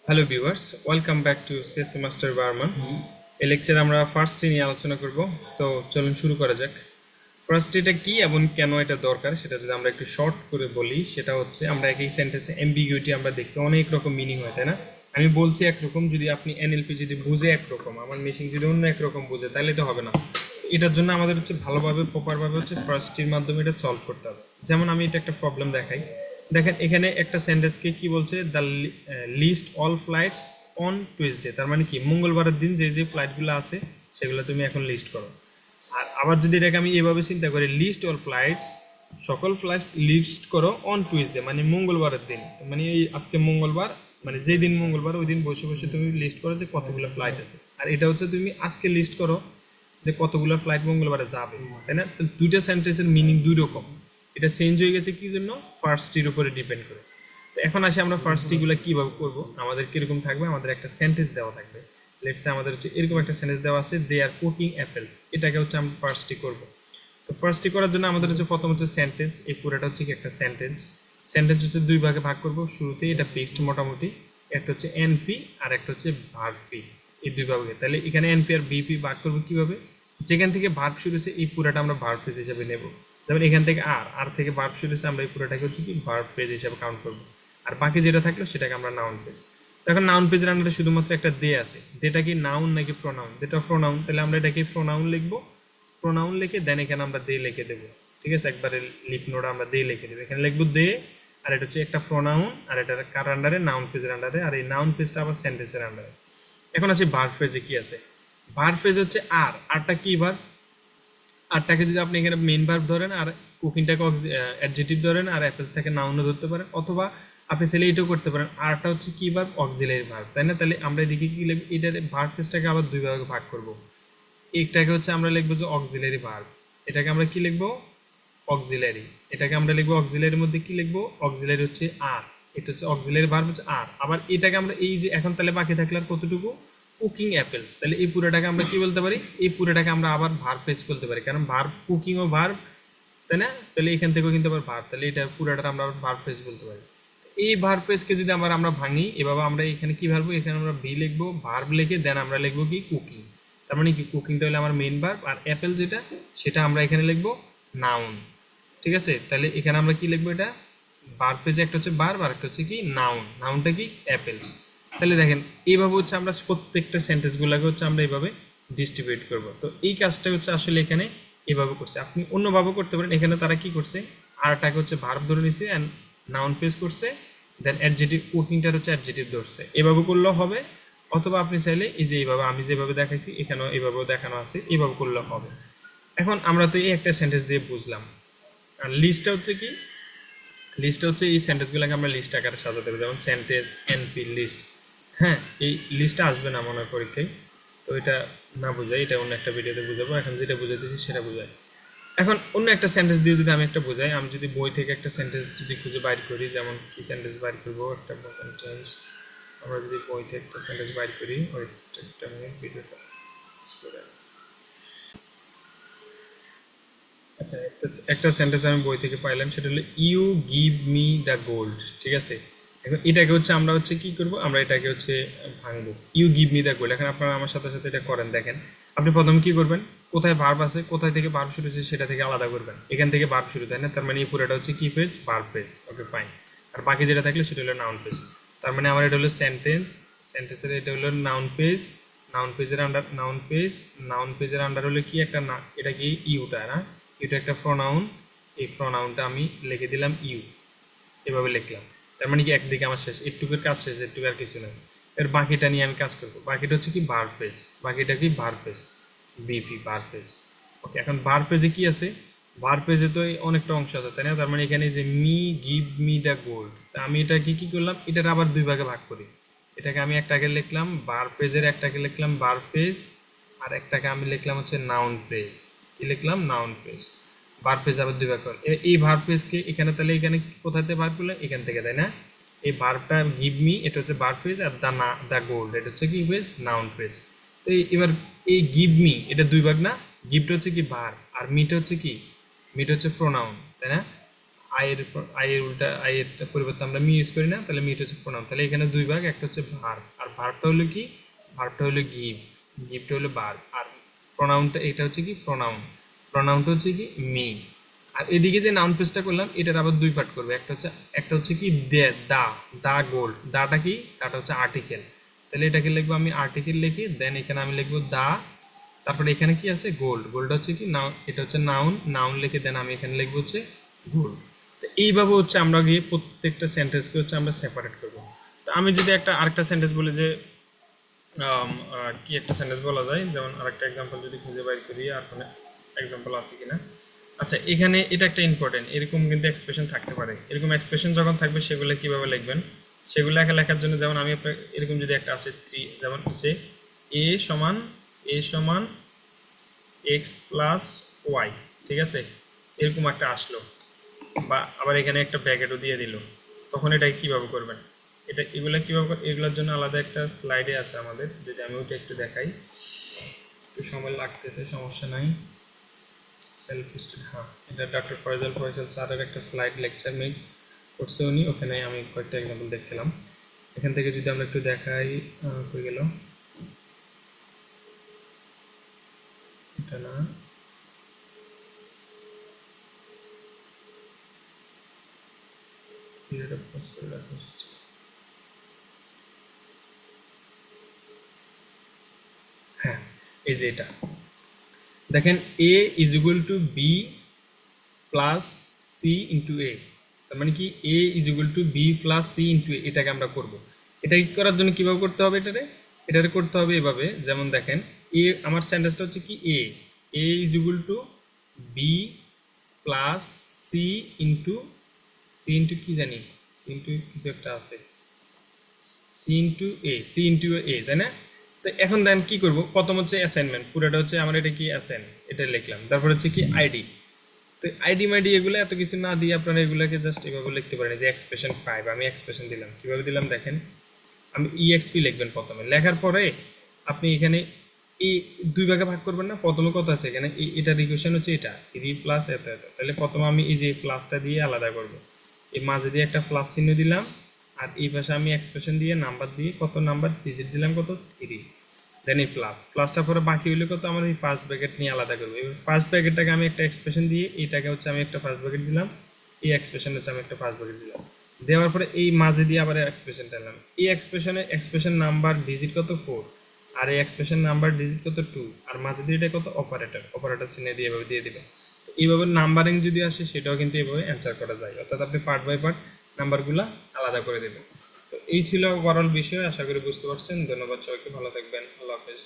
Hello viewers, welcome back to CSC master Barman. এই লেকচারে আমরা ফার্স্ট নিয়ে আলোচনা করব। তো চলুন শুরু করা যাক। ফার্স্ট এটা কি এবং কেন এটা দরকার সেটা যদি আমরা একটু শর্ট করে বলি, সেটা হচ্ছে আমরা একই সেন্টেন্সে অ্যাম্বিগুইটি আমরা দেখছি অনেক রকম মিনিং হয়, তাই না? আমি বলছি একরকম, যদি আপনি এনএলপি যদি বুঝে একরকম, আমার মেশিন যদি অন্য একরকম বুঝে, তাহলে তো হবে না। এটার জন্য আমাদের হচ্ছে ভালোভাবে প্রপারভাবে হচ্ছে ফার্স্টের মাধ্যমে এটা সলভ করতে হবে। যেমন আমি এটা একটা প্রবলেম দেখাই। দেখেন এখানে একটা সেন্টেন্সকে কি বলছে, the list all flights on Tuesday. তার মানে কি, মঙ্গলবারের দিন যে যে ফ্লাইটগুলো আছে সেগুলো তুমি এখন লিস্ট করো। আর আবার যদি এটাকে আমি এভাবে চিন্তা করি, লিস্ট অল ফ্লাইটস, সকল ফ্লাইট লিস্ট করো অন টুইসডে, মানে মঙ্গলবারের দিন, মানে এই আজকে মঙ্গলবার, মানে যেই দিন মঙ্গলবার ওই দিন বসে বসে তুমি লিস্ট করো যে কতগুলো ফ্লাইট আছে। আর এটা হচ্ছে তুমি আজকে লিস্ট করো যে কতগুলো ফ্লাইট মঙ্গলবারে যাবে, তাই না? তো দুইটা সেন্টেন্সের মিনিং দুই রকম। এটা চেঞ্জ হয়ে গেছে কি জন্য? ফার্স্টটির উপরে ডিপেন্ড করে। তো এখন আসি আমরা ফার্স্টটিগুলো কিভাবে করব। আমাদের কিরকম থাকবে, আমাদের একটা সেন্টেন্স দেওয়া থাকবে। লেটস সে আমাদের হচ্ছে এরকম একটা সেন্টেন্স দেওয়া আছে, দে আর কুকিং অ্যাপেলস। এটাকে হচ্ছে আমরা ফার্স্টটি করব। তো ফার্স্টটি করার জন্য আমাদের হচ্ছে প্রথম হচ্ছে সেন্টেন্স। এই পুরোটা হচ্ছে কি একটা সেন্টেন্স। সেন্টেন্স হচ্ছে দুই ভাগে ভাগ করব। শুরুতেই এটা ফিক্সড মোটামুটি, একটা হচ্ছে এনপি আর একটা হচ্ছে ভার্ব পি, এই দুই ভাগে। তাহলে এখানে এনপি আর বিপি ভাগ করবো কিভাবে? যেখান থেকে ভার্ব শুরু হয়েছে এই পুরোটা আমরা ভার্ব ফ্রেজ হিসেবে নেব। যেমন এখান থেকে আর থেকে ভার্ব শুরু হয়েছে, আমরা এই পুরোটাকে হচ্ছে কি ভার্ব ফ্রেজ হিসেবে কাউন্ট করব। আর বাকি যেটা থাকলো সেটাকে আমরা নাউন ফ্রেজ। এখন নাউন ফ্রেজের আন্ডারে শুধুমাত্র একটা দে আছে। দেটা কি নাউন নাকি প্রোনাউন? দেটা প্রোনাউন, তাহলে আমরা এটাকে প্রোনাউন লিখবো। প্রোনাউন লিখে দেন এখানে আমরা দে লিখে দেবো। ঠিক আছে, একবারে লিপ নোট আমরা দে লিখে দেবো। এখানে লিখবো দে, আর এটা হচ্ছে একটা প্রোনাউন, আর এটা কার আন্ডারে? নাউন ফ্রেজের আন্ডারে। আর এই নাউন ফ্রেজটা আবার সেন্টেন্সের আন্ডারে। এখন আছে ভার্ব ফ্রেজে কি আছে। ভার্ব ফ্রেজ হচ্ছে আরটা কি ভার্ব? আরটাকে যদি আপনি এখানে মেইন ভার্ব ধরেন, আর কুকিংটাকে অ্যাডজেক্টিভ ধরেন, আর অ্যাপেলটাকে নাউনও ধরতে পারেন, অথবা আপনি চাইলে এটাও করতে পারেন। আরটা হচ্ছে কি ভার্ব? অক্সিলারি ভার্ব, তাই না? তাহলে আমরা এদিকে কি লিখব, এটার ভার্ব ফ্রেজটাকে আবার দুই ভাগে ভাগ করব। একটাকে হচ্ছে আমরা লিখবো যে অক্সিলারি ভার্ব, এটাকে আমরা কি লিখবো? অক্সিলারি। এটাকে আমরা লিখবো অক্সিলারির মধ্যে কি লিখবো? অক্সিলারি হচ্ছে আর। এটা হচ্ছে অক্সিলারি ভার্ব হচ্ছে আর। আবার এটাকে আমরা এই যে এখন তাহলে বাকি থাকলে আর কতটুকু? Cooking apples. তাহলে এই পুরোটাকে আমরা কি বলতে পারি? এই পুরোটাকে আমরা আবার ভার্ব ফ্রেজ বলতে পারি, কারণ ভার্ব কুকিং ও ভার্ব, তাই না? তাহলে এখান থেকেও কিন্তু আবার ভার্ব, তাহলে এটা পুরোটা আমরা আবার ভার্ব ফ্রেজ বলতে পারি। এই ভার্ব ফ্রেজকে যদি আমরা ভাঙি এভাবে, আমরা এখানে কি ভাববো? এখানে আমরা ভি লিখবো, ভার্ব লিখে দেন আমরা লিখবো কি? কুকিং। তার মানে কি, কুকিংটা হলো আমার মেইন ভার্ব, আর অ্যাপেল যেটা সেটা আমরা এখানে লিখবো নাউন। ঠিক আছে, তাহলে এখানে আমরা কি লিখবো? এটা ভার্ব ফ্রেজে একটা হচ্ছে ভার্ব আর একটা হচ্ছে কি নাউন। নাউনটা কি? অ্যাপেলস। তাহলে দেখেন এইভাবে হচ্ছে আমরা প্রত্যেকটা সেন্টেন্সগুলোকে হচ্ছে আমরা এইভাবে ডিস্ট্রিবিউট করব। তো এই কাজটা হচ্ছে আসলে এখানে এভাবে করছে। আপনি অন্যভাবে করতে পারেন। এখানে তারা কি করছে, আরটাকে হচ্ছে ভার্ব ধরে নিছে এন্ড নাউন ফ্রেজ করছে, দেন অ্যাডজেক্টিভ, কুকিংটার হচ্ছে অ্যাডজেক্টিভ ধরছে। এভাবে করলেও হবে, অথবা আপনি চাইলে এই যে এইভাবে আমি যেভাবে দেখাইছি এখানেও এইভাবেও দেখানো আছে, এইভাবে করলেও হবে। এখন আমরা তো এই একটা সেন্টেন্স দিয়ে বুঝলাম। আর লিস্টটা হচ্ছে কি? লিস্টটা হচ্ছে এই সেন্টেন্সগুলোকে আমরা লিস্ট আকারে সাজাতে হবে, যেমন সেন্টেন্স, এনপি, লিস্ট। হ্যাঁ, এই লিস্টটা আসবে না মনে হয় পরীক্ষায়, তো এটা না বোঝাই, এটা অন্য একটা ভিডিওতে বুঝাবো। এখন যেটা বুঝাইতেছি সেটা বোঝাই। এখন অন্য একটা সেন্টেন্স দিয়ে যদি আমি একটা বোঝাই, আমি যদি বই থেকে একটা সেন্টেন্স যদি খুঁজে বাইর করি, যেমন কি সেন্টেন্স বাইর করবো, একটা সেন্টেন্স। আমরা যদি বই থেকে একটা সেন্টেন্স বাইর করি, ওই একটা মিনিট ভিডিওটা। আচ্ছা, একটা সেন্টেন্স আমি বই থেকে পাইলাম, সেটা হলো you give me the gold. ঠিক আছে, এখন এটাকে হচ্ছে আমরা হচ্ছে কি করব, আমরা এটাকে হচ্ছে ভাঙবো। You give me the gold. এখন আপনারা আমার সাথে সাথে এটা করেন, দেখেন। আপনি প্রথমে কি করবেন, কোথায় ভার্ব আছে, কোথায় থেকে ভার্ব শুরু হচ্ছে সেটা থেকে আলাদা করবেন। এখান থেকে ভার্ব শুরু, তাই না? তার মানে এই পুরোটা হচ্ছে কি phrase? Verb phrase. Okay, fine. আর বাকি যেটা থাকলে সেটা হলো নাউন ফ্রেজ। তার মানে আমার এটা হলো সেন্টেন্স, সেন্টেন্সের এটা হলো নাউন ফ্রেজ, নাউন পেজের আন্ডার নাউন পেজ, নাউন পেজের আন্ডার হলে কি একটা না, এটা কি ইউটা না? এটা একটা প্রোনাউন, এই প্রোনাউনটা আমি লিখে দিলাম ইউ, এভাবে লিখলাম। তার মানে কি একদিকে আমার শেষ, একটুকুর কাজ শেষ, একটুকু আর কিছু নেই। এর বাকিটা নিয়ে আমি কাজ করবো। বাকিটা হচ্ছে কি? Verb phrase. বাকিটা কি? Verb phrase, VP, verb phrase. Okay, এখন ভার্ব ফ্রেজে কি আছে? ভার্ব ফ্রেজে তো অনেকটা অংশ আছে, তাই না? তার মানে এখানে যে me give me the gold, তা আমি এটা কি করলাম, এটার আবার দুই ভাগে ভাগ করি। এটাকে আমি একটাকে লিখলাম ভার্ব ফ্রেজের, একটাকে লিখলাম ভার্ব ফ্রেজ, আর একটাকে আমি লিখলাম হচ্ছে নাউন ফ্রেজ। কি লিখলাম? Noun phrase. ভার্ব ফ্রেজ আবার দুই ভাগ করে। এই ভার্ব ফ্রেজকে এখানে, তাহলে এখানে কোথাতে ভাগ করলাম? এখান থেকে, তাই না? এই ভার্বটা গিভ মি, এটা হচ্ছে verb phrase, are the gold এটা হচ্ছে কি ফ্রেজ? Noun phrase. তো এবার এই গিভ মি এটা দুই ভাগ না? গিফট হচ্ছে কি ভার্ব, আর মিটা হচ্ছে কি? মিটা হচ্ছে প্রোনাউন, তাই না? আই এর উল্টা আই এর পরিবর্তে আমরা মি ইউজ করি না, তাহলে মিটা হচ্ছে প্রোনাউন। তাহলে এখানে দুই ভাগ, একটা হচ্ছে ভার্ব, আর ভার্বটা হলো কি, ভার্বটা হলো গিভ, গিভটা হলো ভার্ব, আর প্রোনাউনটা এটা হচ্ছে কি প্রোনাউন, প্রোনাউনটা হচ্ছে কি মি। আর এদিকে যে নাউন ফ্রেজটা করলাম এটার আবার দুই পার্ট করবে, একটা হচ্ছে কি দে, দা গোল্ড, দাটা কি, দাটা হচ্ছে আর্টিকেল। তাহলে এটাকে লিখবো আমি আর্টিকেল লিখি, দেন এখানে আমি লিখবো দা, তারপরে এখানে কি আছে গোল্ড, গোল্ড হচ্ছে কি নাউন, এটা হচ্ছে নাউন, নাউন লিখে দেন আমি এখানে লিখবো হচ্ছে গোল্ড। তো এইভাবে হচ্ছে আমরা গিয়ে প্রত্যেকটা সেন্টেন্সকে হচ্ছে আমরা সেপারেট করবো। তো আমি যদি আরেকটা সেন্টেন্স বলি যে কি একটা সেন্টেন্স বলা যায়, যেমন আরেকটা এক্সাম্পল যদি খুঁজে বাইর করি, আর কোনো এক্সাম্পল আছে কিনা। আচ্ছা, এখানে এটা একটা ইম্পর্টেন্ট, এরকম কিন্তু এক্সপ্রেশন থাকতে পারে। এরকম এক্সপ্রেশন যখন থাকবে সেগুলো কিভাবে লিখবেন, সেগুলো লেখার জন্য যেমন আমি এরকম যদি একটা আছে, যেমন হচ্ছে এ সমান এক্স প্লাস ওয়াই, ঠিক আছে, এরকম একটা আসলো, বা আবার এখানে একটা ব্র্যাকেটও দিয়ে দিল, তখন এটা কিভাবে করবেন, এগুলা কিভাবে, এগুলোর জন্য আলাদা একটা স্লাইডে আছে আমাদের, যদি আমি ওইটা একটু দেখাই, একটু সময় লাগতেছে, সমস্যা নাই। সেলফ স্টাডি, হ্যাঁ, এটা ডক্টর ফয়সাল স্যারের একটা স্লাইড লেকচার মেক করছে উনি, ওখানে আমি কয়েকটা এক্সাম্পল দেখছিলাম। এখান থেকে যদি আমরা একটু দেখাই, হয়ে গেল এটা না, এটা পোস্ট করে রাখা হচ্ছে। হ্যাঁ, এই যে এটা দেখেন, A is equal to B plus C into A, তার মানে কি A is equal to B plus C into A, এটাকে আমরা করব। এটা করার জন্য কিভাবে করতে হবে, এটারে করতে হবে এভাবে, যেমন দেখেন এ, আমার সেন্টেন্সটা হচ্ছে কি A is equal to B plus C into, কি জানি, সি ইন্টু কিছু একটা আছে, সি ইন্টু এ, তাই না? তো এখন দেন কি করব, প্রথম হচ্ছে অ্যাসাইনমেন্ট, পুরোটা হচ্ছে আমার এটা কি অ্যাসাইন, এটা লিখলাম, তারপর হচ্ছে কি আইডি। তো আইডি মাইডি এগুলো এত কিছু না দিয়ে আপনারা এগুলোকে জাস্ট এভাবে লিখতে পারেন, যে এক্সপ্রেশন 5, আমি এক্সপ্রেশন দিলাম, কিভাবে দিলাম দেখেন, আমি ইএক্সপি লিখবেন প্রথমে, লেখার পরে আপনি এখানে এই দুই ভাগে ভাগ করবেন না, প্রথমে কত আছে এখানে, এটার ইকুয়েশন হচ্ছে এটা 3 প্লাস এত এত, তাহলে প্রথমে আমি এই যে প্লাসটা দিয়ে আলাদা করব, এই মাঝে দিয়ে একটা প্লাস চিহ্ন দিলাম, আর এই পাশে আমি এক্সপ্রেশন দিয়ে নাম্বার দিয়ে কত নাম্বার ডিজিট দিলাম, কত 3, দেন এই প্লাসটা পরে বাকি হইলে কত, আমার এই ফার্স্ট ব্র্যাকেট নিয়ে আলাদা করবো, এবার ফার্স্ট ব্র্যাকেটটাকে আমি একটা এক্সপ্রেশন দিয়ে, এইটাকে হচ্ছে আমি একটা ফার্স্ট ব্র্যাকেট দিলাম, এই এক্সপ্রেশন হচ্ছে আমি একটা ফার্স্ট ব্র্যাকেট দিলাম, দেওয়ার পরে এই মাঝে দিয়ে আবার এক্সপ্রেশনটা নিলাম, এই এক্সপ্রেশন নাম্বার ডিজিট কত 4, আর এই এক্সপ্রেশন নাম্বার ডিজিট কত 2, আর মাঝে দিয়ে এটা কত অপারেটর চিহ্ন দিয়ে এভাবে দিয়ে দিবেন। তো এইভাবে নাম্বারিং যদি আসে সেটাও কিন্তু এইভাবে অ্যান্সার করা যায়, অর্থাৎ আপনি পার্ট বাই পার্ট নাম্বারগুলো আলাদা করে দেবেন। তো এই ছিল ওভারঅল বিষয়, আশা করি বুঝতে পারছেন। ধন্যবাদ সবাইকে, ভালো থাকবেন, আল্লাহ হাফেজ।